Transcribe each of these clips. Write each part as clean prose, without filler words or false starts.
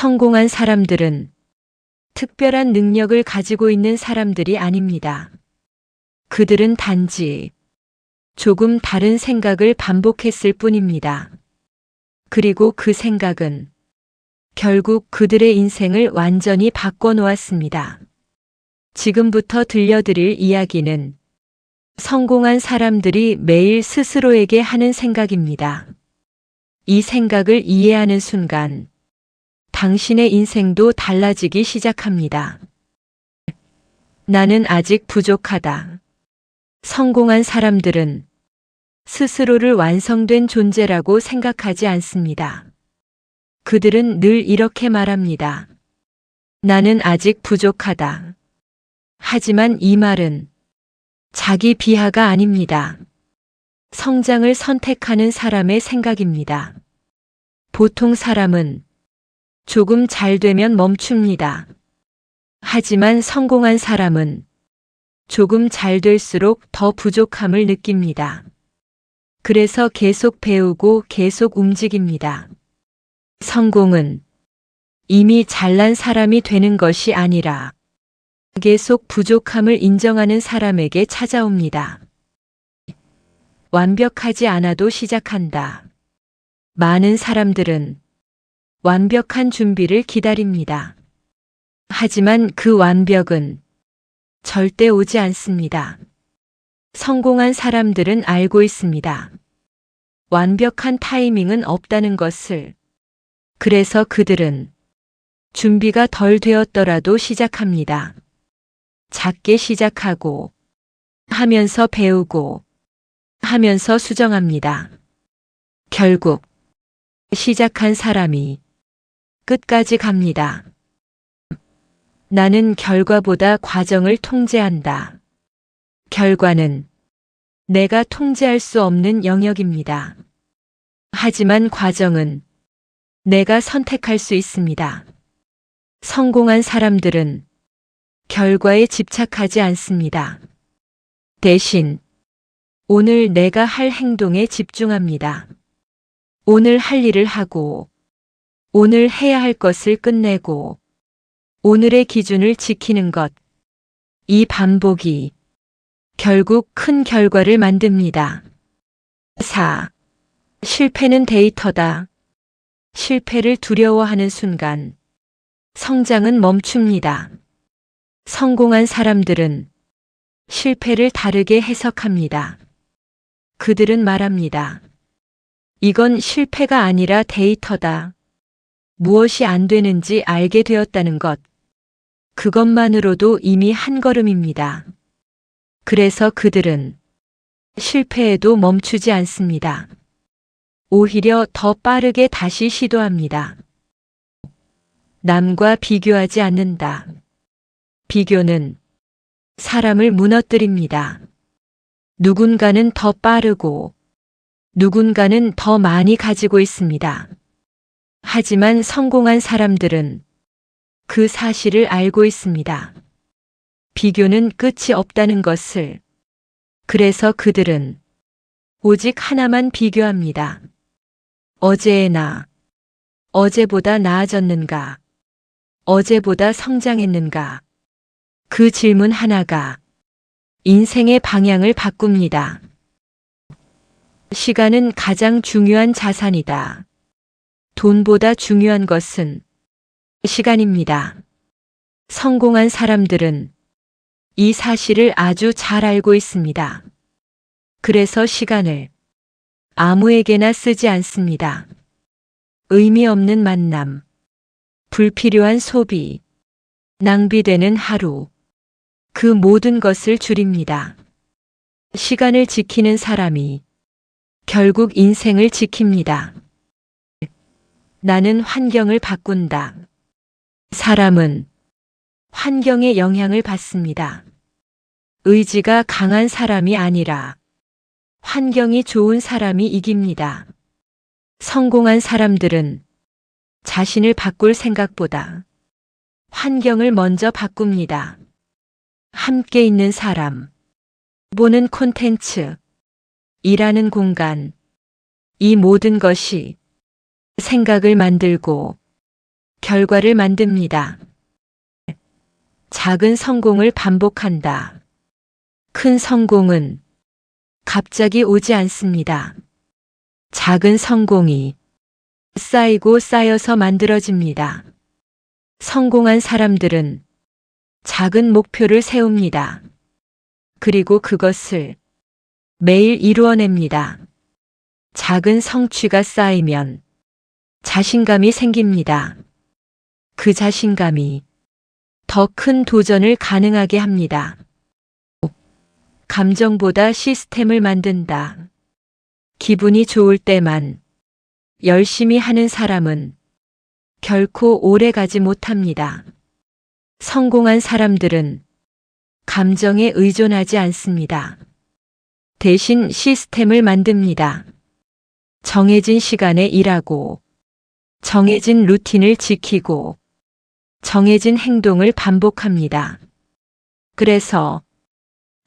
성공한 사람들은 특별한 능력을 가지고 있는 사람들이 아닙니다. 그들은 단지 조금 다른 생각을 반복했을 뿐입니다. 그리고 그 생각은 결국 그들의 인생을 완전히 바꿔놓았습니다. 지금부터 들려드릴 이야기는 성공한 사람들이 매일 스스로에게 하는 생각입니다. 이 생각을 이해하는 순간 당신의 인생도 달라지기 시작합니다. 나는 아직 부족하다. 성공한 사람들은 스스로를 완성된 존재라고 생각하지 않습니다. 그들은 늘 이렇게 말합니다. 나는 아직 부족하다. 하지만 이 말은 자기 비하가 아닙니다. 성장을 선택하는 사람의 생각입니다. 보통 사람은 조금 잘 되면 멈춥니다. 하지만 성공한 사람은 조금 잘 될수록 더 부족함을 느낍니다. 그래서 계속 배우고 계속 움직입니다. 성공은 이미 잘난 사람이 되는 것이 아니라 계속 부족함을 인정하는 사람에게 찾아옵니다. 완벽하지 않아도 시작한다. 많은 사람들은 완벽한 준비를 기다립니다. 하지만 그 완벽은 절대 오지 않습니다. 성공한 사람들은 알고 있습니다. 완벽한 타이밍은 없다는 것을. 그래서 그들은 준비가 덜 되었더라도 시작합니다. 작게 시작하고 하면서 배우고 하면서 수정합니다. 결국 시작한 사람이 끝까지 갑니다. 나는 결과보다 과정을 통제한다. 결과는 내가 통제할 수 없는 영역입니다. 하지만 과정은 내가 선택할 수 있습니다. 성공한 사람들은 결과에 집착하지 않습니다. 대신 오늘 내가 할 행동에 집중합니다. 오늘 할 일을 하고, 오늘 해야 할 것을 끝내고, 오늘의 기준을 지키는 것. 이 반복이 결국 큰 결과를 만듭니다. 4. 실패는 데이터다. 실패를 두려워하는 순간 성장은 멈춥니다. 성공한 사람들은 실패를 다르게 해석합니다. 그들은 말합니다. 이건 실패가 아니라 데이터다. 무엇이 안 되는지 알게 되었다는 것. 그것만으로도 이미 한 걸음입니다. 그래서 그들은 실패에도 멈추지 않습니다. 오히려 더 빠르게 다시 시도합니다. 남과 비교하지 않는다. 비교는 사람을 무너뜨립니다. 누군가는 더 빠르고 누군가는 더 많이 가지고 있습니다. 하지만 성공한 사람들은 그 사실을 알고 있습니다. 비교는 끝이 없다는 것을. 그래서 그들은 오직 하나만 비교합니다. 어제의 나. 어제보다 나아졌는가? 어제보다 성장했는가? 그 질문 하나가 인생의 방향을 바꿉니다. 시간은 가장 중요한 자산이다. 돈보다 중요한 것은 시간입니다. 성공한 사람들은 이 사실을 아주 잘 알고 있습니다. 그래서 시간을 아무에게나 쓰지 않습니다. 의미 없는 만남, 불필요한 소비, 낭비되는 하루, 그 모든 것을 줄입니다. 시간을 지키는 사람이 결국 인생을 지킵니다. 나는 환경을 바꾼다. 사람은 환경의 영향을 받습니다. 의지가 강한 사람이 아니라 환경이 좋은 사람이 이깁니다. 성공한 사람들은 자신을 바꿀 생각보다 환경을 먼저 바꿉니다. 함께 있는 사람, 보는 콘텐츠, 일하는 공간, 이 모든 것이 생각을 만들고 결과를 만듭니다. 작은 성공을 반복한다. 큰 성공은 갑자기 오지 않습니다. 작은 성공이 쌓이고 쌓여서 만들어집니다. 성공한 사람들은 작은 목표를 세웁니다. 그리고 그것을 매일 이루어냅니다. 작은 성취가 쌓이면 자신감이 생깁니다. 그 자신감이 더 큰 도전을 가능하게 합니다. 감정보다 시스템을 만든다. 기분이 좋을 때만 열심히 하는 사람은 결코 오래 가지 못합니다. 성공한 사람들은 감정에 의존하지 않습니다. 대신 시스템을 만듭니다. 정해진 시간에 일하고, 정해진 루틴을 지키고, 정해진 행동을 반복합니다. 그래서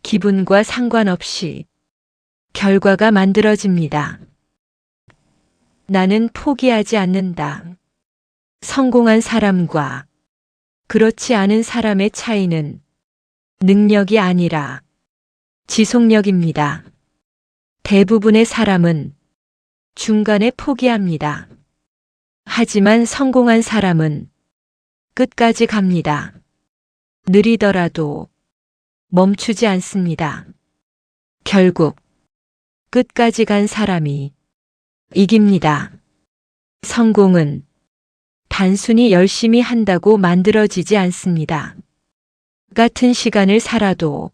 기분과 상관없이 결과가 만들어집니다. 나는 포기하지 않는다. 성공한 사람과 그렇지 않은 사람의 차이는 능력이 아니라 지속력입니다. 대부분의 사람은 중간에 포기합니다. 하지만 성공한 사람은 끝까지 갑니다. 느리더라도 멈추지 않습니다. 결국 끝까지 간 사람이 이깁니다. 성공은 단순히 열심히 한다고 만들어지지 않습니다. 같은 시간을 살아도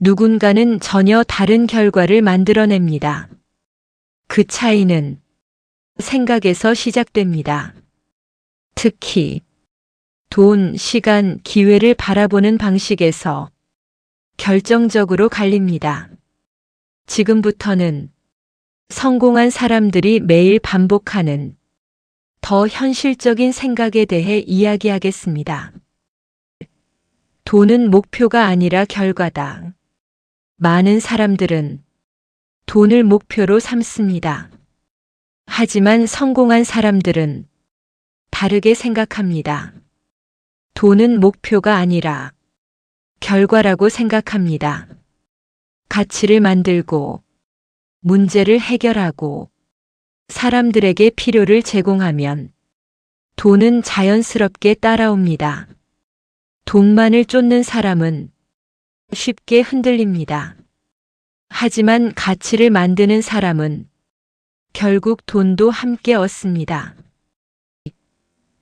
누군가는 전혀 다른 결과를 만들어냅니다. 그 차이는 생각에서 시작됩니다. 특히 돈, 시간, 기회를 바라보는 방식에서 결정적으로 갈립니다. 지금부터는 성공한 사람들이 매일 반복하는 더 현실적인 생각에 대해 이야기하겠습니다. 돈은 목표가 아니라 결과다. 많은 사람들은 돈을 목표로 삼습니다. 하지만 성공한 사람들은 다르게 생각합니다. 돈은 목표가 아니라 결과라고 생각합니다. 가치를 만들고, 문제를 해결하고, 사람들에게 필요를 제공하면 돈은 자연스럽게 따라옵니다. 돈만을 쫓는 사람은 쉽게 흔들립니다. 하지만 가치를 만드는 사람은 결국 돈도 함께 얻습니다.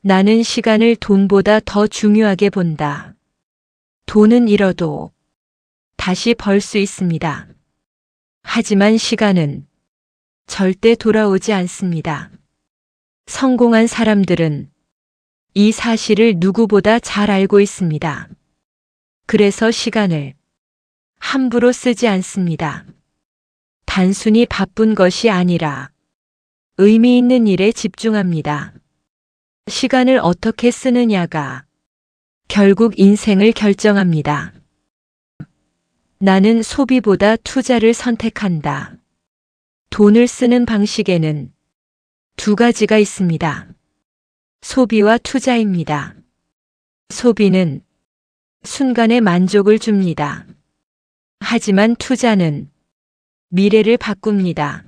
나는 시간을 돈보다 더 중요하게 본다. 돈은 잃어도 다시 벌 수 있습니다. 하지만 시간은 절대 돌아오지 않습니다. 성공한 사람들은 이 사실을 누구보다 잘 알고 있습니다. 그래서 시간을 함부로 쓰지 않습니다. 단순히 바쁜 것이 아니라 의미 있는 일에 집중합니다. 시간을 어떻게 쓰느냐가 결국 인생을 결정합니다. 나는 소비보다 투자를 선택한다. 돈을 쓰는 방식에는 두 가지가 있습니다. 소비와 투자입니다. 소비는 순간의 만족을 줍니다. 하지만 투자는 미래를 바꿉니다.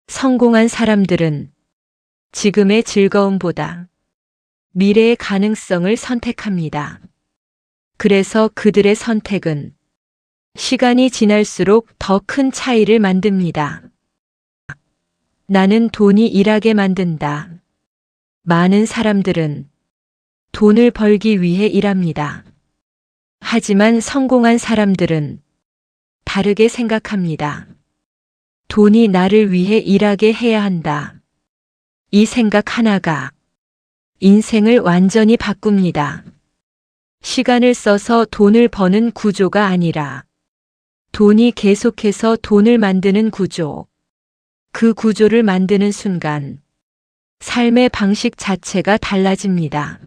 성공한 사람들은 지금의 즐거움보다 미래의 가능성을 선택합니다. 그래서 그들의 선택은 시간이 지날수록 더 큰 차이를 만듭니다. 나는 돈이 일하게 만든다. 많은 사람들은 돈을 벌기 위해 일합니다. 하지만 성공한 사람들은 다르게 생각합니다. 돈이 나를 위해 일하게 해야 한다. 이 생각 하나가 인생을 완전히 바꿉니다. 시간을 써서 돈을 버는 구조가 아니라 돈이 계속해서 돈을 만드는 구조. 그 구조를 만드는 순간 삶의 방식 자체가 달라집니다.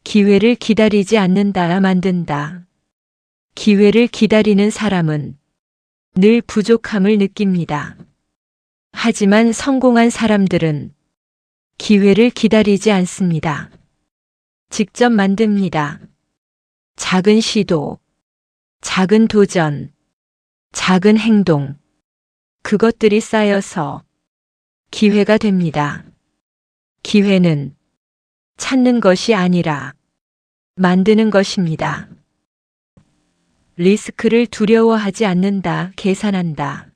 기회를 기다리지 않는다, 만든다. 기회를 기다리는 사람은 늘 부족함을 느낍니다. 하지만 성공한 사람들은 기회를 기다리지 않습니다. 직접 만듭니다. 작은 시도, 작은 도전, 작은 행동, 그것들이 쌓여서 기회가 됩니다. 기회는 찾는 것이 아니라 만드는 것입니다. 리스크를 두려워하지 않는다, 계산한다.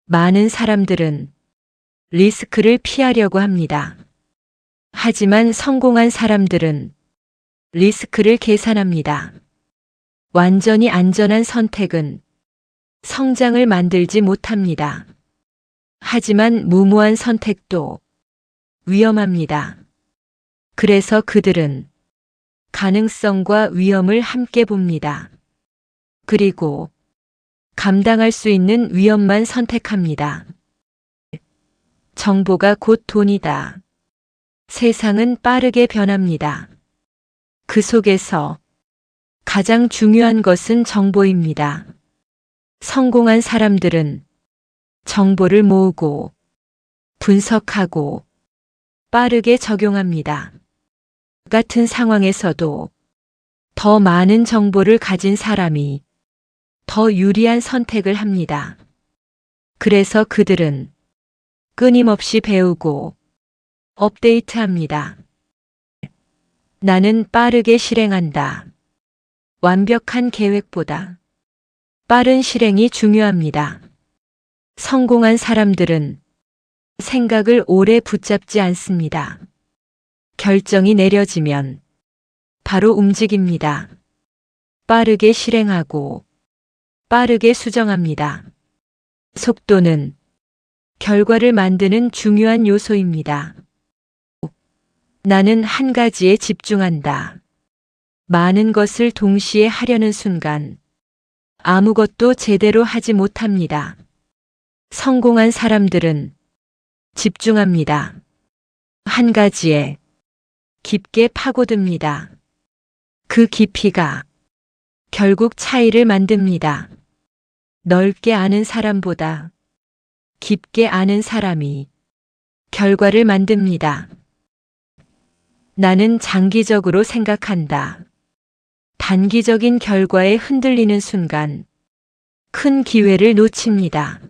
많은 사람들은 리스크를 피하려고 합니다. 하지만 성공한 사람들은 리스크를 계산합니다. 완전히 안전한 선택은 성장을 만들지 못합니다. 하지만 무모한 선택도 위험합니다. 그래서 그들은 가능성과 위험을 함께 봅니다. 그리고 감당할 수 있는 위험만 선택합니다. 정보가 곧 돈이다. 세상은 빠르게 변합니다. 그 속에서 가장 중요한 것은 정보입니다. 성공한 사람들은 정보를 모으고 분석하고 빠르게 적용합니다. 같은 상황에서도 더 많은 정보를 가진 사람이 더 유리한 선택을 합니다. 그래서 그들은 끊임없이 배우고 업데이트합니다. 나는 빠르게 실행한다. 완벽한 계획보다 빠른 실행이 중요합니다. 성공한 사람들은 생각을 오래 붙잡지 않습니다. 결정이 내려지면 바로 움직입니다. 빠르게 실행하고 빠르게 수정합니다. 속도는 결과를 만드는 중요한 요소입니다. 나는 한 가지에 집중한다. 많은 것을 동시에 하려는 순간 아무것도 제대로 하지 못합니다. 성공한 사람들은 집중합니다. 한 가지에 깊게 파고듭니다. 그 깊이가 결국 차이를 만듭니다. 넓게 아는 사람보다 깊게 아는 사람이 결과를 만듭니다. 나는 장기적으로 생각한다. 단기적인 결과에 흔들리는 순간 큰 기회를 놓칩니다.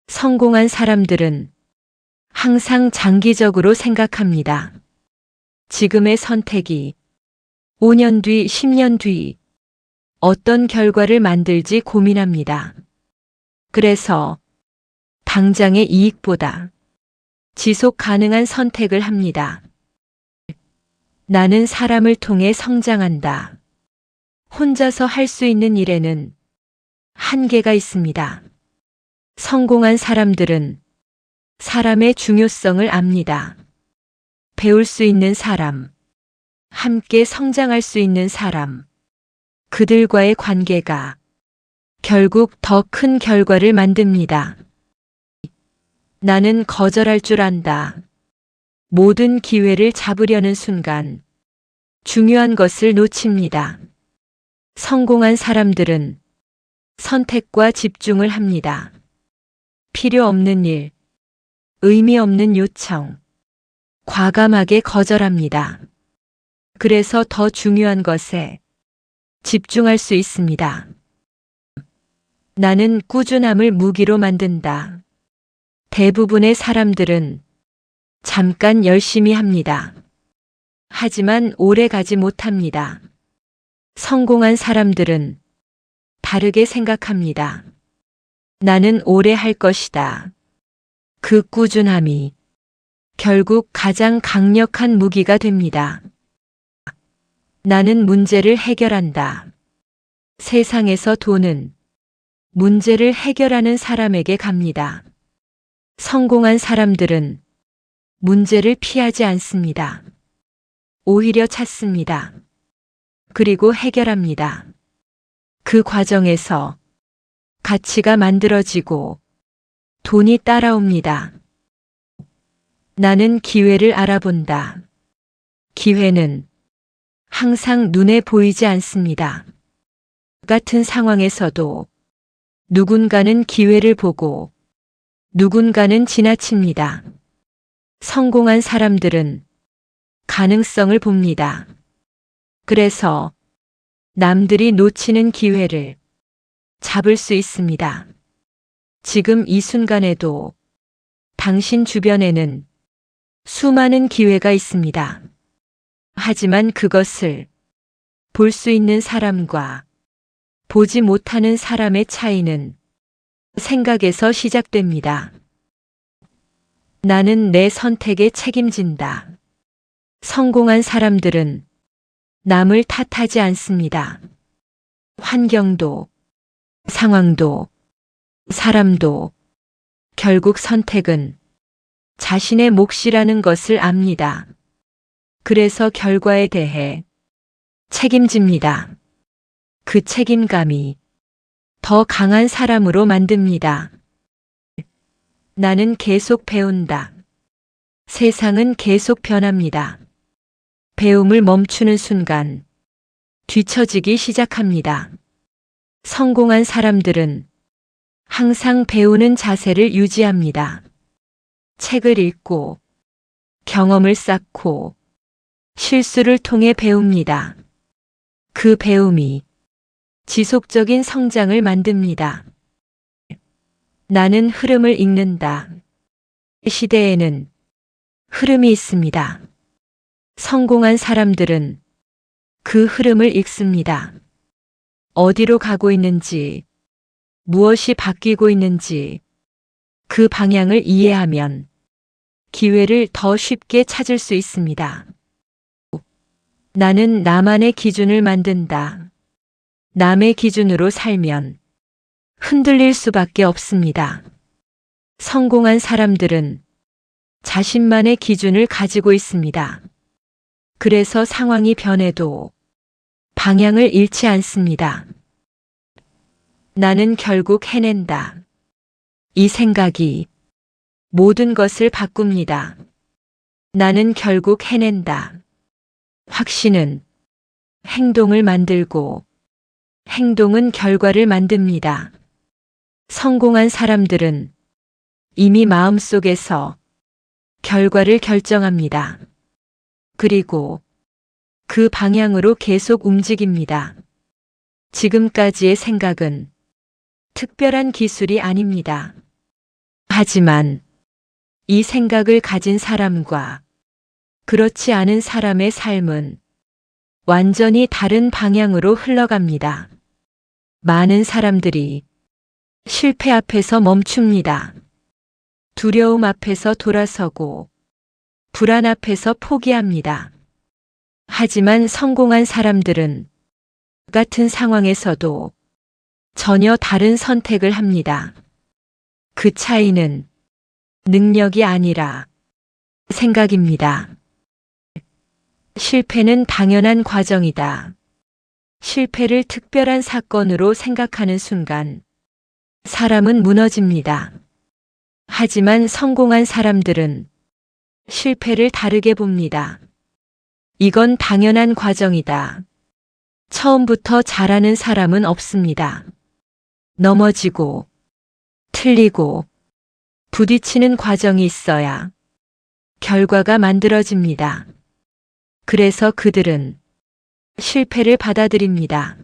성공한 사람들은 항상 장기적으로 생각합니다. 지금의 선택이 5년 뒤, 10년 뒤 어떤 결과를 만들지 고민합니다. 그래서 당장의 이익보다 지속 가능한 선택을 합니다. 나는 사람을 통해 성장한다. 혼자서 할 수 있는 일에는 한계가 있습니다. 성공한 사람들은 사람의 중요성을 압니다. 배울 수 있는 사람, 함께 성장할 수 있는 사람, 그들과의 관계가 결국 더 큰 결과를 만듭니다. 나는 거절할 줄 안다. 모든 기회를 잡으려는 순간 중요한 것을 놓칩니다. 성공한 사람들은 선택과 집중을 합니다. 필요 없는 일, 의미 없는 요청, 과감하게 거절합니다. 그래서 더 중요한 것에 집중할 수 있습니다. 나는 꾸준함을 무기로 만든다. 대부분의 사람들은 잠깐 열심히 합니다. 하지만 오래 가지 못합니다. 성공한 사람들은 다르게 생각합니다. 나는 오래 할 것이다. 그 꾸준함이 결국 가장 강력한 무기가 됩니다. 나는 문제를 해결한다. 세상에서 돈은 문제를 해결하는 사람에게 갑니다. 성공한 사람들은 문제를 피하지 않습니다. 오히려 찾습니다. 그리고 해결합니다. 그 과정에서 가치가 만들어지고 돈이 따라옵니다. 나는 기회를 알아본다. 기회는 항상 눈에 보이지 않습니다. 같은 상황에서도 누군가는 기회를 보고 누군가는 지나칩니다. 성공한 사람들은 가능성을 봅니다. 그래서 남들이 놓치는 기회를 잡을 수 있습니다. 지금 이 순간에도 당신 주변에는 수많은 기회가 있습니다. 하지만 그것을 볼 수 있는 사람과 보지 못하는 사람의 차이는 생각에서 시작됩니다. 나는 내 선택에 책임진다. 성공한 사람들은 남을 탓하지 않습니다. 환경도, 상황도, 사람도 결국 선택은 자신의 몫이라는 것을 압니다. 그래서 결과에 대해 책임집니다. 그 책임감이 더 강한 사람으로 만듭니다. 나는 계속 배운다. 세상은 계속 변합니다. 배움을 멈추는 순간 뒤처지기 시작합니다. 성공한 사람들은 항상 배우는 자세를 유지합니다. 책을 읽고 경험을 쌓고 실수를 통해 배웁니다. 그 배움이 지속적인 성장을 만듭니다. 나는 흐름을 읽는다. 시대에는 흐름이 있습니다. 성공한 사람들은 그 흐름을 읽습니다. 어디로 가고 있는지, 무엇이 바뀌고 있는지 그 방향을 이해하면 기회를 더 쉽게 찾을 수 있습니다. 나는 나만의 기준을 만든다. 남의 기준으로 살면 흔들릴 수밖에 없습니다. 성공한 사람들은 자신만의 기준을 가지고 있습니다. 그래서 상황이 변해도 방향을 잃지 않습니다. 나는 결국 해낸다. 이 생각이 모든 것을 바꿉니다. 나는 결국 해낸다. 확신은 행동을 만들고 행동은 결과를 만듭니다. 성공한 사람들은 이미 마음속에서 결과를 결정합니다. 그리고 그 방향으로 계속 움직입니다. 지금까지의 생각은 특별한 기술이 아닙니다. 하지만 이 생각을 가진 사람과 그렇지 않은 사람의 삶은 완전히 다른 방향으로 흘러갑니다. 많은 사람들이 실패 앞에서 멈춥니다. 두려움 앞에서 돌아서고 불안 앞에서 포기합니다. 하지만 성공한 사람들은 같은 상황에서도 전혀 다른 선택을 합니다. 그 차이는 능력이 아니라 생각입니다. 실패는 당연한 과정이다. 실패를 특별한 사건으로 생각하는 순간 사람은 무너집니다. 하지만 성공한 사람들은 실패를 다르게 봅니다. 이건 당연한 과정이다. 처음부터 잘하는 사람은 없습니다. 넘어지고, 틀리고, 부딪히는 과정이 있어야 결과가 만들어집니다. 그래서 그들은 실패를 받아들입니다.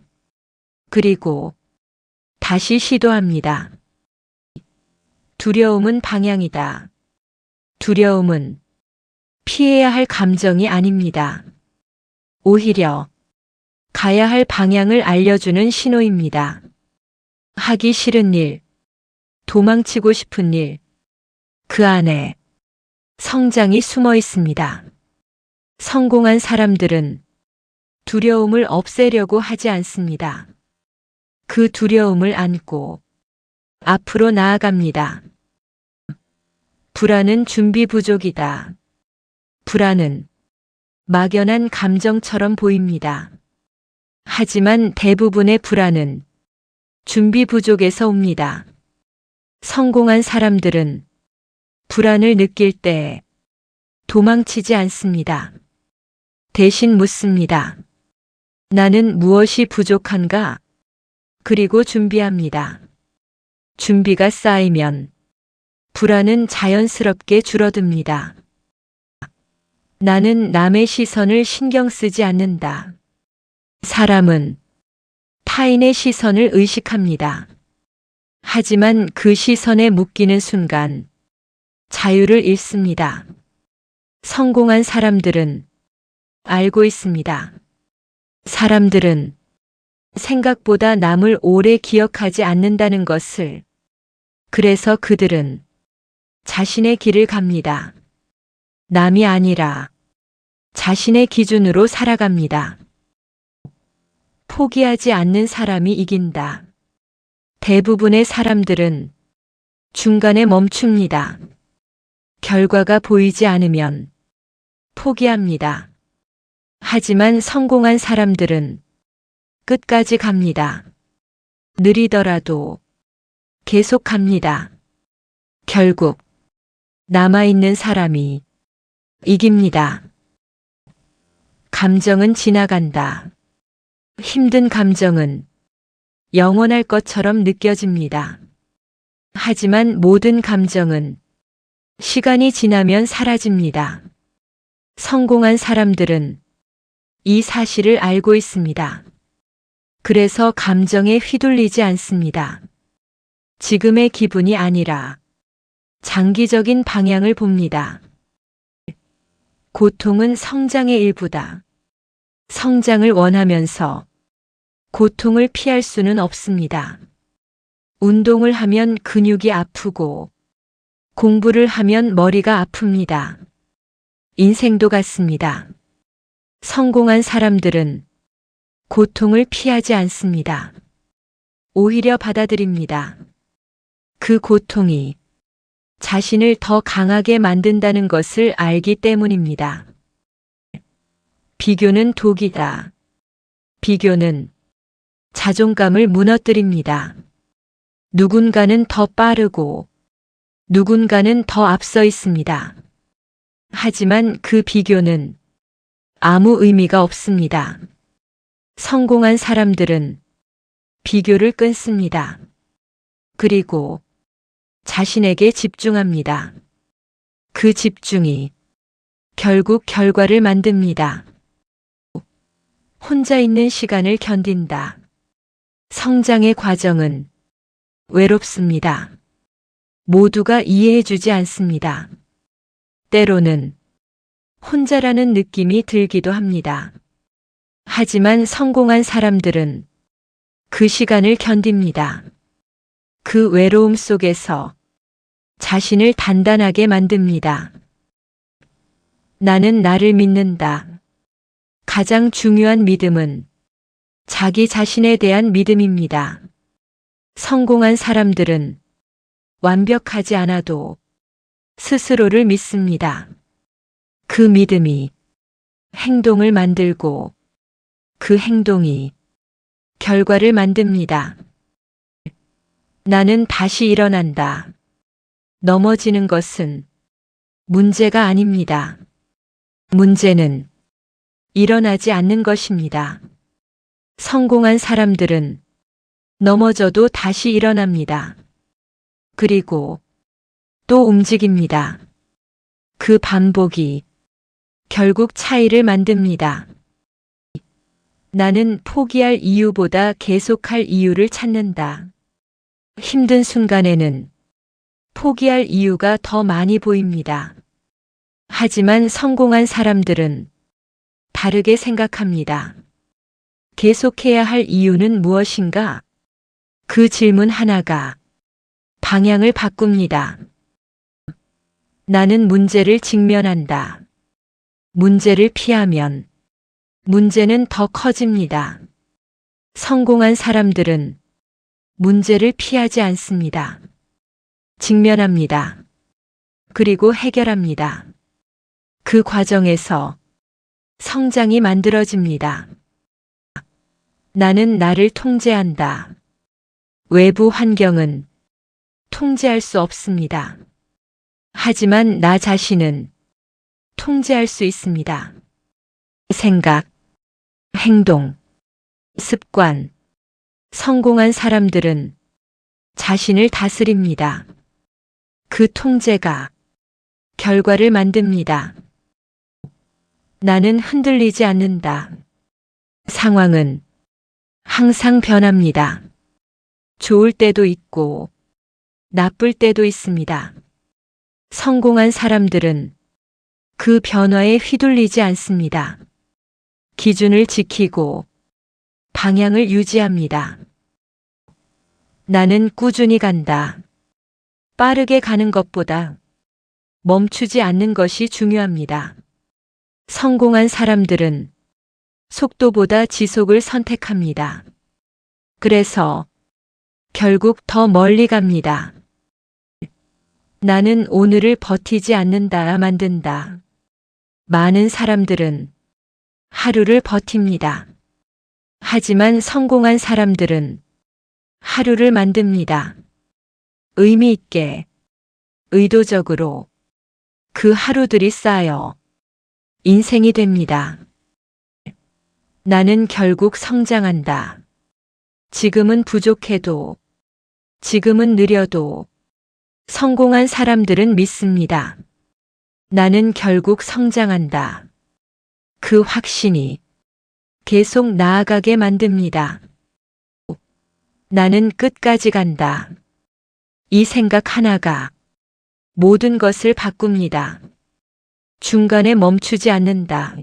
그리고 다시 시도합니다. 두려움은 방향이다. 두려움은 피해야 할 감정이 아닙니다. 오히려 가야 할 방향을 알려주는 신호입니다. 하기 싫은 일, 도망치고 싶은 일, 그 안에 성장이 숨어 있습니다. 성공한 사람들은 두려움을 없애려고 하지 않습니다. 그 두려움을 안고 앞으로 나아갑니다. 불안은 준비 부족이다. 불안은 막연한 감정처럼 보입니다. 하지만 대부분의 불안은 준비 부족에서 옵니다. 성공한 사람들은 불안을 느낄 때 도망치지 않습니다. 대신 묻습니다. 나는 무엇이 부족한가? 그리고 준비합니다. 준비가 쌓이면 불안은 자연스럽게 줄어듭니다. 나는 남의 시선을 신경 쓰지 않는다. 사람은 타인의 시선을 의식합니다. 하지만 그 시선에 묶이는 순간 자유를 잃습니다. 성공한 사람들은 알고 있습니다. 사람들은 생각보다 남을 오래 기억하지 않는다는 것을. 그래서 그들은 자신의 길을 갑니다. 남이 아니라 자신의 기준으로 살아갑니다. 포기하지 않는 사람이 이긴다. 대부분의 사람들은 중간에 멈춥니다. 결과가 보이지 않으면 포기합니다. 하지만 성공한 사람들은 끝까지 갑니다. 느리더라도 계속 갑니다. 결국 남아있는 사람이 이깁니다. 감정은 지나간다. 힘든 감정은 영원할 것처럼 느껴집니다. 하지만 모든 감정은 시간이 지나면 사라집니다. 성공한 사람들은 이 사실을 알고 있습니다. 그래서 감정에 휘둘리지 않습니다. 지금의 기분이 아니라 장기적인 방향을 봅니다. 고통은 성장의 일부다. 성장을 원하면서 고통을 피할 수는 없습니다. 운동을 하면 근육이 아프고 공부를 하면 머리가 아픕니다. 인생도 같습니다. 성공한 사람들은 고통을 피하지 않습니다. 오히려 받아들입니다. 그 고통이 자신을 더 강하게 만든다는 것을 알기 때문입니다. 비교는 독이다. 비교는 자존감을 무너뜨립니다. 누군가는 더 빠르고 누군가는 더 앞서 있습니다. 하지만 그 비교는 아무 의미가 없습니다. 성공한 사람들은 비교를 끊습니다. 그리고 자신에게 집중합니다. 그 집중이 결국 결과를 만듭니다. 혼자 있는 시간을 견딘다. 성장의 과정은 외롭습니다. 모두가 이해해주지 않습니다. 때로는 혼자라는 느낌이 들기도 합니다. 하지만 성공한 사람들은 그 시간을 견딥니다. 그 외로움 속에서 자신을 단단하게 만듭니다. 나는 나를 믿는다. 가장 중요한 믿음은 자기 자신에 대한 믿음입니다. 성공한 사람들은 완벽하지 않아도 스스로를 믿습니다. 그 믿음이 행동을 만들고 그 행동이 결과를 만듭니다. 나는 다시 일어난다. 넘어지는 것은 문제가 아닙니다. 문제는 일어나지 않는 것입니다. 성공한 사람들은 넘어져도 다시 일어납니다. 그리고 또 움직입니다. 그 반복이 결국 차이를 만듭니다. 나는 포기할 이유보다 계속할 이유를 찾는다. 힘든 순간에는 포기할 이유가 더 많이 보입니다. 하지만 성공한 사람들은 다르게 생각합니다. 계속해야 할 이유는 무엇인가? 그 질문 하나가 방향을 바꿉니다. 나는 문제를 직면한다. 문제를 피하면 문제는 더 커집니다. 성공한 사람들은 문제를 피하지 않습니다. 직면합니다. 그리고 해결합니다. 그 과정에서 성장이 만들어집니다. 나는 나를 통제한다. 외부 환경은 통제할 수 없습니다. 하지만 나 자신은 통제할 수 있습니다. 생각, 행동, 습관. 성공한 사람들은 자신을 다스립니다. 그 통제가 결과를 만듭니다. 나는 흔들리지 않는다. 상황은 항상 변합니다. 좋을 때도 있고 나쁠 때도 있습니다. 성공한 사람들은 그 변화에 휘둘리지 않습니다. 기준을 지키고 방향을 유지합니다. 나는 꾸준히 간다. 빠르게 가는 것보다 멈추지 않는 것이 중요합니다. 성공한 사람들은 속도보다 지속을 선택합니다. 그래서 결국 더 멀리 갑니다. 나는 오늘을 버티지 않는다 만든다. 많은 사람들은 하루를 버팁니다. 하지만 성공한 사람들은 하루를 만듭니다. 의미 있게, 의도적으로 그 하루들이 쌓여 인생이 됩니다. 나는 결국 성장한다. 지금은 부족해도, 지금은 느려도 성공한 사람들은 믿습니다. 나는 결국 성장한다. 그 확신이 계속 나아가게 만듭니다. 나는 끝까지 간다. 이 생각 하나가 모든 것을 바꿉니다. 중간에 멈추지 않는다.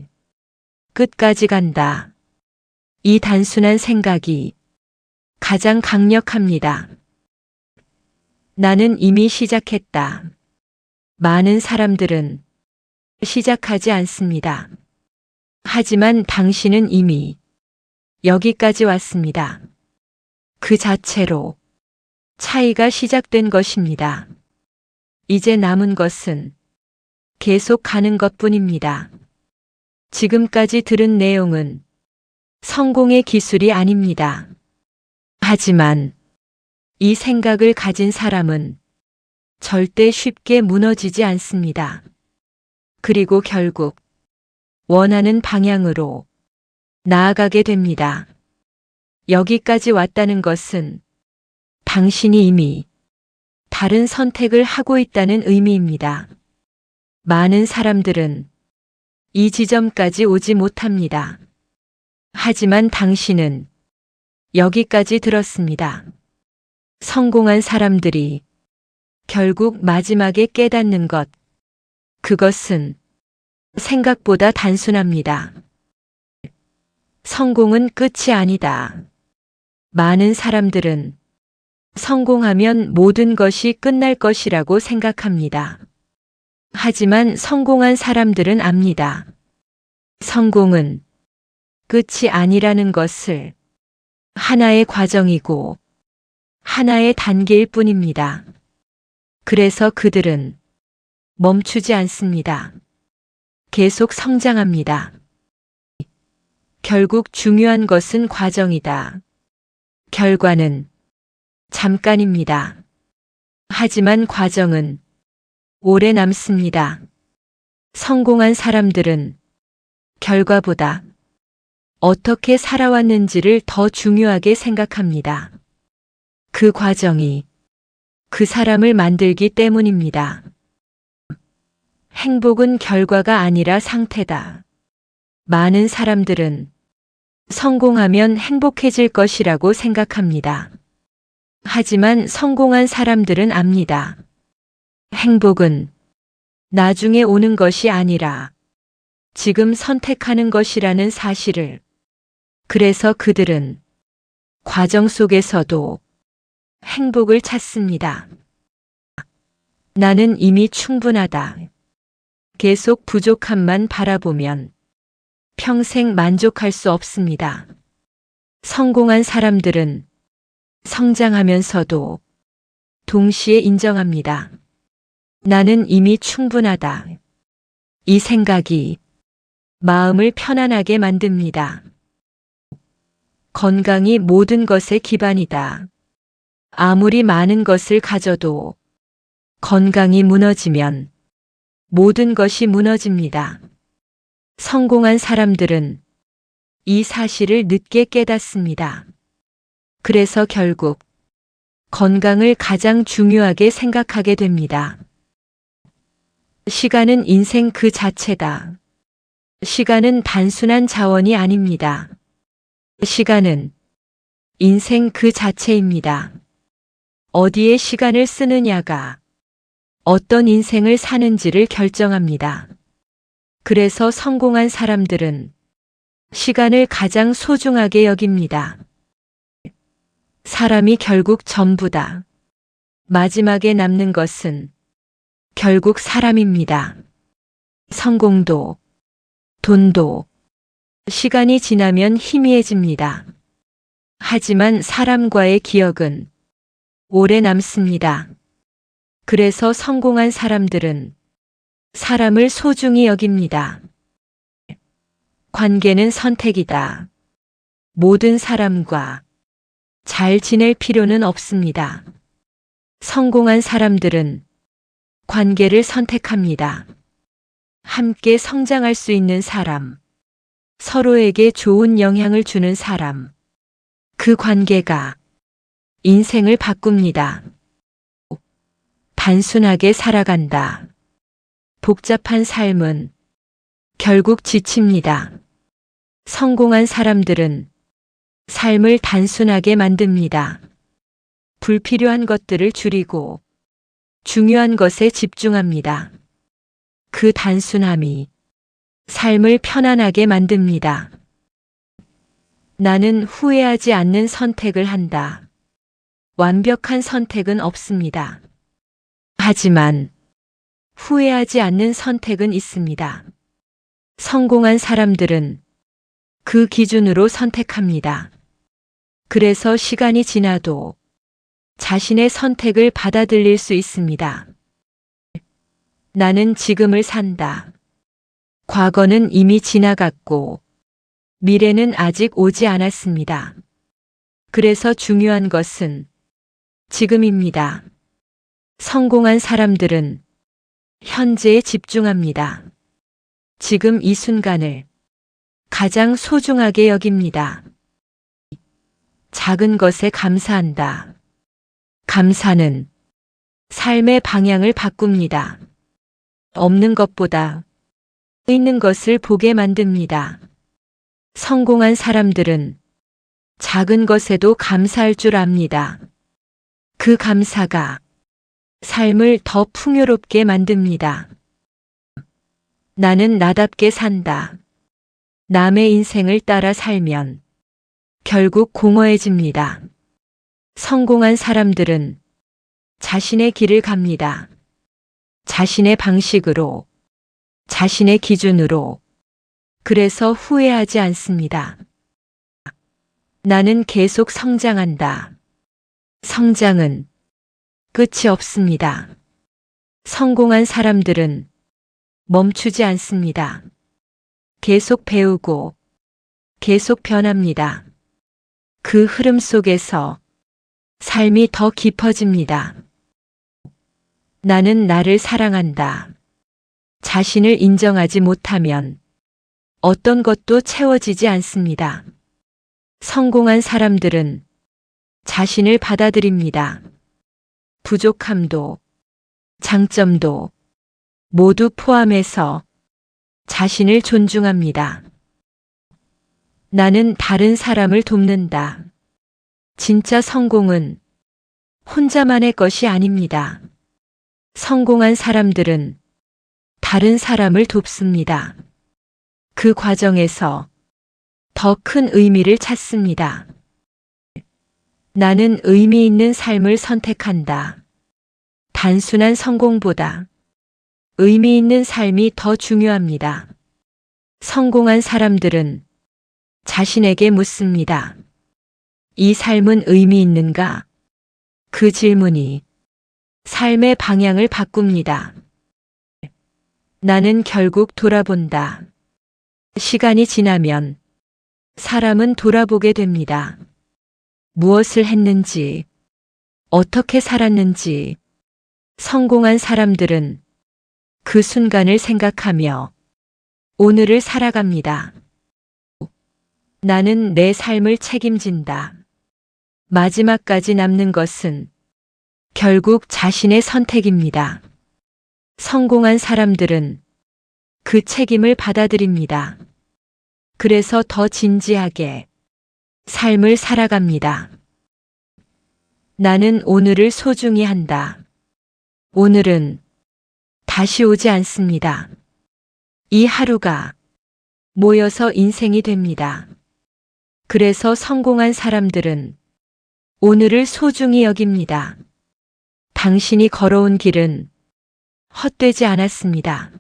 끝까지 간다. 이 단순한 생각이 가장 강력합니다. 나는 이미 시작했다. 많은 사람들은 시작하지 않습니다. 하지만 당신은 이미 여기까지 왔습니다. 그 자체로 차이가 시작된 것입니다. 이제 남은 것은 계속 가는 것뿐입니다. 지금까지 들은 내용은 성공의 기술이 아닙니다. 하지만 이 생각을 가진 사람은 절대 쉽게 무너지지 않습니다. 그리고 결국 원하는 방향으로 나아가게 됩니다. 여기까지 왔다는 것은 당신이 이미 다른 선택을 하고 있다는 의미입니다. 많은 사람들은 이 지점까지 오지 못합니다. 하지만 당신은 여기까지 들었습니다. 성공한 사람들이 결국 마지막에 깨닫는 것, 그것은 생각보다 단순합니다. 성공은 끝이 아니다. 많은 사람들은 성공하면 모든 것이 끝날 것이라고 생각합니다. 하지만 성공한 사람들은 압니다. 성공은 끝이 아니라는 것을, 하나의 과정이고 하나의 단계일 뿐입니다. 그래서 그들은 멈추지 않습니다. 계속 성장합니다. 결국 중요한 것은 과정이다. 결과는 잠깐입니다. 하지만 과정은 오래 남습니다. 성공한 사람들은 결과보다 어떻게 살아왔는지를 더 중요하게 생각합니다. 그 과정이 그 사람을 만들기 때문입니다. 행복은 결과가 아니라 상태다. 많은 사람들은 성공하면 행복해질 것이라고 생각합니다. 하지만 성공한 사람들은 압니다. 행복은 나중에 오는 것이 아니라 지금 선택하는 것이라는 사실을. 그래서 그들은 과정 속에서도 행복을 찾습니다. 나는 이미 충분하다. 계속 부족함만 바라보면 평생 만족할 수 없습니다. 성공한 사람들은 성장하면서도 동시에 인정합니다. 나는 이미 충분하다. 이 생각이 마음을 편안하게 만듭니다. 건강이 모든 것의 기반이다. 아무리 많은 것을 가져도 건강이 무너지면 모든 것이 무너집니다. 성공한 사람들은 이 사실을 늦게 깨닫습니다. 그래서 결국 건강을 가장 중요하게 생각하게 됩니다. 시간은 인생 그 자체다. 시간은 단순한 자원이 아닙니다. 시간은 인생 그 자체입니다. 어디에 시간을 쓰느냐가 어떤 인생을 사는지를 결정합니다. 그래서 성공한 사람들은 시간을 가장 소중하게 여깁니다. 사람이 결국 전부다. 마지막에 남는 것은 결국 사람입니다. 성공도, 돈도, 시간이 지나면 희미해집니다. 하지만 사람과의 기억은 오래 남습니다. 그래서 성공한 사람들은 사람을 소중히 여깁니다. 관계는 선택이다. 모든 사람과 잘 지낼 필요는 없습니다. 성공한 사람들은 관계를 선택합니다. 함께 성장할 수 있는 사람, 서로에게 좋은 영향을 주는 사람, 그 관계가 인생을 바꿉니다. 단순하게 살아간다. 복잡한 삶은 결국 지칩니다. 성공한 사람들은 삶을 단순하게 만듭니다. 불필요한 것들을 줄이고 중요한 것에 집중합니다. 그 단순함이 삶을 편안하게 만듭니다. 나는 후회하지 않는 선택을 한다. 완벽한 선택은 없습니다. 하지만 후회하지 않는 선택은 있습니다. 성공한 사람들은 그 기준으로 선택합니다. 그래서 시간이 지나도 자신의 선택을 받아들일 수 있습니다. 나는 지금을 산다. 과거는 이미 지나갔고 미래는 아직 오지 않았습니다. 그래서 중요한 것은 지금입니다. 성공한 사람들은 현재에 집중합니다. 지금 이 순간을 가장 소중하게 여깁니다. 작은 것에 감사한다. 감사는 삶의 방향을 바꿉니다. 없는 것보다 있는 것을 보게 만듭니다. 성공한 사람들은 작은 것에도 감사할 줄 압니다. 그 감사가 삶을 더 풍요롭게 만듭니다. 나는 나답게 산다. 남의 인생을 따라 살면 결국 공허해집니다. 성공한 사람들은 자신의 길을 갑니다. 자신의 방식으로, 자신의 기준으로. 그래서 후회하지 않습니다. 나는 계속 성장한다. 성장은 끝이 없습니다. 성공한 사람들은 멈추지 않습니다. 계속 배우고 계속 변합니다. 그 흐름 속에서 삶이 더 깊어집니다. 나는 나를 사랑한다. 자신을 인정하지 못하면 어떤 것도 채워지지 않습니다. 성공한 사람들은 자신을 받아들입니다. 부족함도 장점도 모두 포함해서 자신을 존중합니다. 나는 다른 사람을 돕는다. 진짜 성공은 혼자만의 것이 아닙니다. 성공한 사람들은 다른 사람을 돕습니다. 그 과정에서 더 큰 의미를 찾습니다. 나는 의미 있는 삶을 선택한다. 단순한 성공보다 의미 있는 삶이 더 중요합니다. 성공한 사람들은 자신에게 묻습니다. 이 삶은 의미 있는가? 그 질문이 삶의 방향을 바꿉니다. 나는 결국 돌아본다. 시간이 지나면 사람은 돌아보게 됩니다. 무엇을 했는지, 어떻게 살았는지. 성공한 사람들은 그 순간을 생각하며 오늘을 살아갑니다. 나는 내 삶을 책임진다. 마지막까지 남는 것은 결국 자신의 선택입니다. 성공한 사람들은 그 책임을 받아들입니다. 그래서 더 진지하게 삶을 살아갑니다. 나는 오늘을 소중히 한다. 오늘은 다시 오지 않습니다. 이 하루가 모여서 인생이 됩니다. 그래서 성공한 사람들은 오늘을 소중히 여깁니다. 당신이 걸어온 길은 헛되지 않았습니다.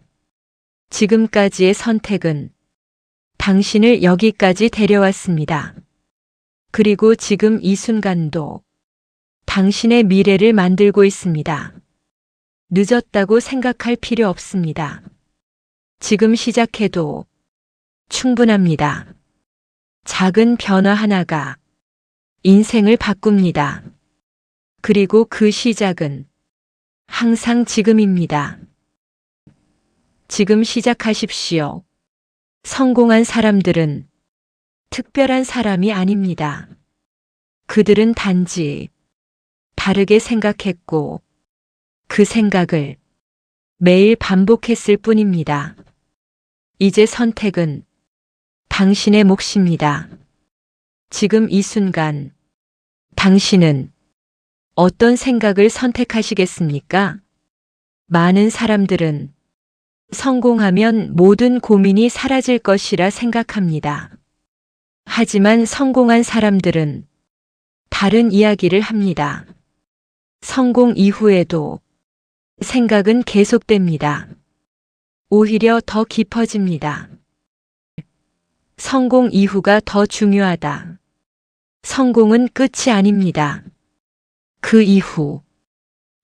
지금까지의 선택은 당신을 여기까지 데려왔습니다. 그리고 지금 이 순간도 당신의 미래를 만들고 있습니다. 늦었다고 생각할 필요 없습니다. 지금 시작해도 충분합니다. 작은 변화 하나가 인생을 바꿉니다. 그리고 그 시작은 항상 지금입니다. 지금 시작하십시오. 성공한 사람들은 특별한 사람이 아닙니다. 그들은 단지 다르게 생각했고 그 생각을 매일 반복했을 뿐입니다. 이제 선택은 당신의 몫입니다. 지금 이 순간 당신은 어떤 생각을 선택하시겠습니까? 많은 사람들은 성공하면 모든 고민이 사라질 것이라 생각합니다. 하지만 성공한 사람들은 다른 이야기를 합니다. 성공 이후에도 생각은 계속됩니다. 오히려 더 깊어집니다. 성공 이후가 더 중요하다. 성공은 끝이 아닙니다. 그 이후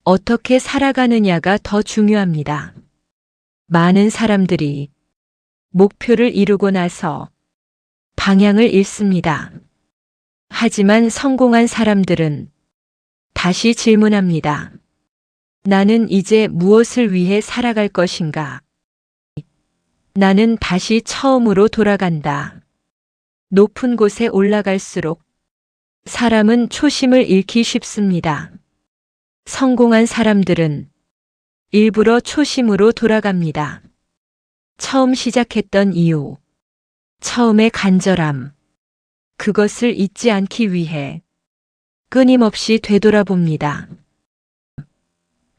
어떻게 살아가느냐가 더 중요합니다. 많은 사람들이 목표를 이루고 나서 방향을 잃습니다. 하지만 성공한 사람들은 다시 질문합니다. 나는 이제 무엇을 위해 살아갈 것인가? 나는 다시 처음으로 돌아간다. 높은 곳에 올라갈수록 사람은 초심을 잃기 쉽습니다. 성공한 사람들은 일부러 초심으로 돌아갑니다. 처음 시작했던 이유, 처음의 간절함, 그것을 잊지 않기 위해 끊임없이 되돌아봅니다.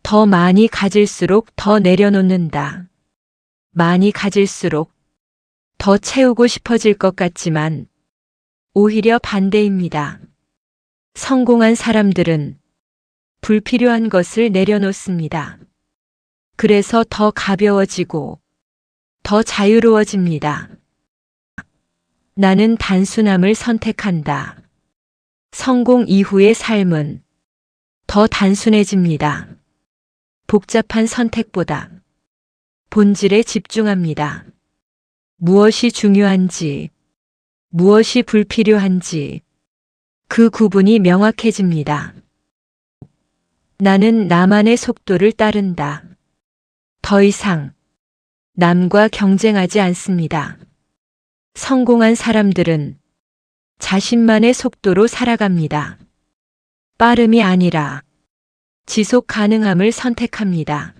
더 많이 가질수록 더 내려놓는다. 많이 가질수록 더 채우고 싶어질 것 같지만 오히려 반대입니다. 성공한 사람들은 불필요한 것을 내려놓습니다. 그래서 더 가벼워지고 더 자유로워집니다. 나는 단순함을 선택한다. 성공 이후의 삶은 더 단순해집니다. 복잡한 선택보다 본질에 집중합니다. 무엇이 중요한지, 무엇이 불필요한지 그 구분이 명확해집니다. 나는 나만의 속도를 따른다. 더 이상 남과 경쟁하지 않습니다. 성공한 사람들은 자신만의 속도로 살아갑니다. 빠름이 아니라 지속 가능함을 선택합니다.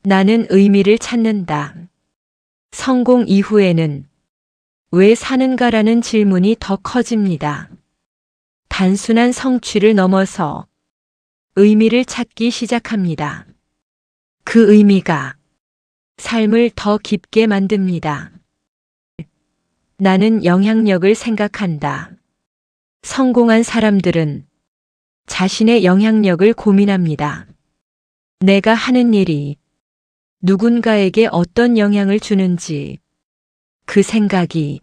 나는 의미를 찾는다. 성공 이후에는 왜 사는가라는 질문이 더 커집니다. 단순한 성취를 넘어서 의미를 찾기 시작합니다. 그 의미가 삶을 더 깊게 만듭니다. 나는 영향력을 생각한다. 성공한 사람들은 자신의 영향력을 고민합니다. 내가 하는 일이 누군가에게 어떤 영향을 주는지 그 생각이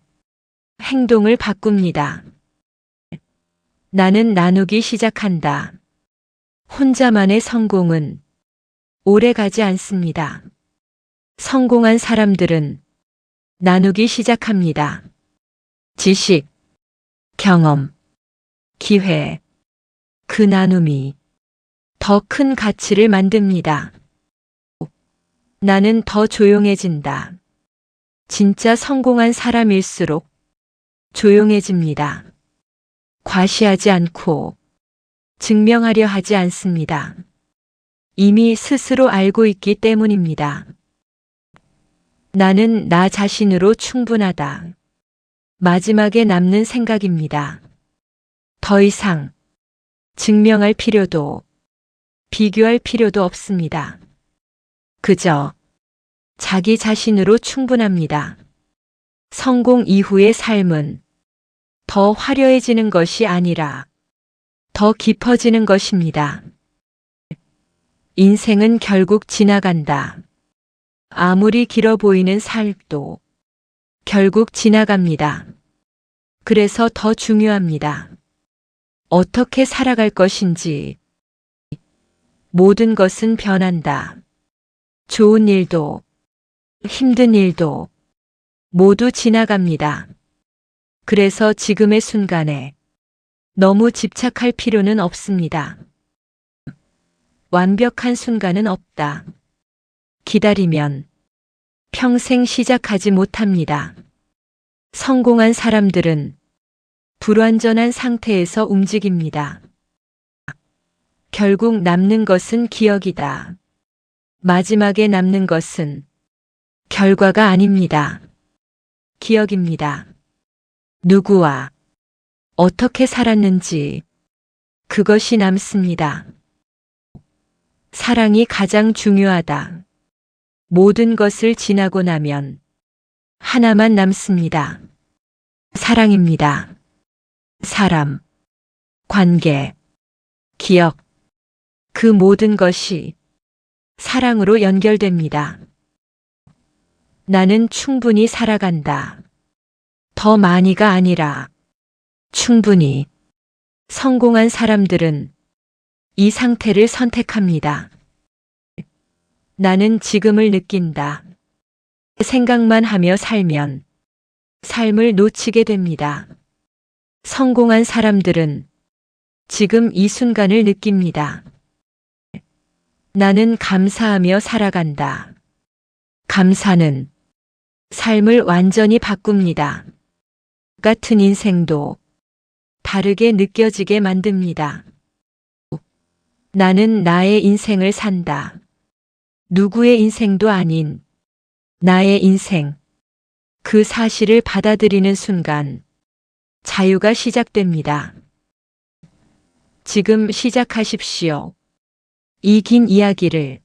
행동을 바꿉니다. 나는 나누기 시작한다. 혼자만의 성공은 오래 가지 않습니다. 성공한 사람들은 나누기 시작합니다. 지식, 경험, 기회, 그 나눔이 더 큰 가치를 만듭니다. 나는 더 조용해진다. 진짜 성공한 사람일수록 조용해집니다. 과시하지 않고 증명하려 하지 않습니다. 이미 스스로 알고 있기 때문입니다. 나는 나 자신으로 충분하다. 마지막에 남는 생각입니다. 더 이상 증명할 필요도 비교할 필요도 없습니다. 그저 자기 자신으로 충분합니다. 성공 이후의 삶은 더 화려해지는 것이 아니라 더 깊어지는 것입니다. 인생은 결국 지나간다. 아무리 길어 보이는 삶도 결국 지나갑니다. 그래서 더 중요합니다. 어떻게 살아갈 것인지. 모든 것은 변한다. 좋은 일도 힘든 일도 모두 지나갑니다. 그래서 지금의 순간에 너무 집착할 필요는 없습니다. 완벽한 순간은 없다. 기다리면 평생 시작하지 못합니다. 성공한 사람들은 불완전한 상태에서 움직입니다. 결국 남는 것은 기억이다. 마지막에 남는 것은 결과가 아닙니다. 기억입니다. 누구와 어떻게 살았는지 그것이 남습니다. 사랑이 가장 중요하다. 모든 것을 지나고 나면 하나만 남습니다. 사랑입니다. 사람, 관계, 기억, 그 모든 것이 사랑으로 연결됩니다. 나는 충분히 살아간다. 더 많이가 아니라 충분히. 성공한 사람들은 이 상태를 선택합니다. 나는 지금을 느낀다. 생각만 하며 살면 삶을 놓치게 됩니다. 성공한 사람들은 지금 이 순간을 느낍니다. 나는 감사하며 살아간다. 감사는 삶을 완전히 바꿉니다. 같은 인생도 다르게 느껴지게 만듭니다. 나는 나의 인생을 산다. 누구의 인생도 아닌 나의 인생. 그 사실을 받아들이는 순간 자유가 시작됩니다. 지금 시작하십시오. 이 긴 이야기를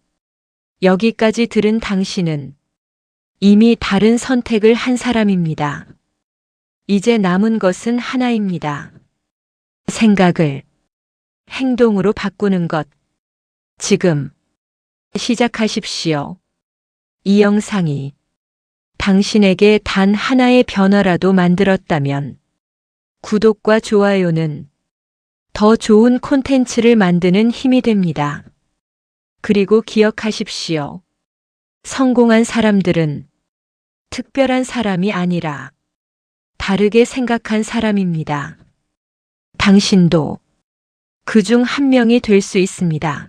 여기까지 들은 당신은 이미 다른 선택을 한 사람입니다. 이제 남은 것은 하나입니다. 생각을 행동으로 바꾸는 것. 지금 시작하십시오. 이 영상이 당신에게 단 하나의 변화라도 만들었다면 구독과 좋아요는 더 좋은 콘텐츠를 만드는 힘이 됩니다. 그리고 기억하십시오. 성공한 사람들은 특별한 사람이 아니라 다르게 생각한 사람입니다. 당신도 그중 한 명이 될 수 있습니다.